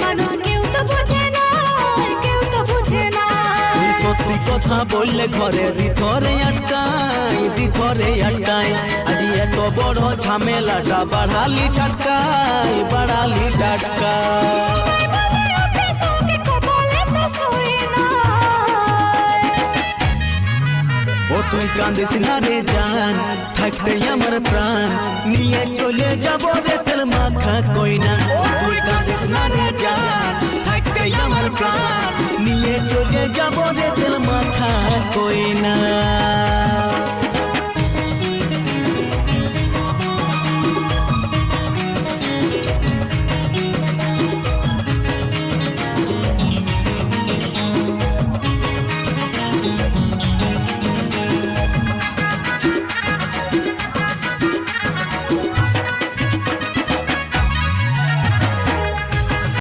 মানুষ কেউ তো বুঝে না, কেউ তো বুঝে না। তুই সত্যি কথা বললে ঘরে ভিতরে আটকাই, ভিতরে আটকাই। আজি এত বড় ঝামেলাটা বাড়ালি টাটকাই, বাড়ালি টাটকাই। ও তুই কাঁদিস না রে জান, থাকতে আমার প্রাণ নিয়ে চলে যাবো রে তেল মাখা কইনা। ও তুই কাঁদিস না রে জান, থাকতে আমার প্রাণ নিয়ে চলে যাবো রে তেল মাখা কইনা।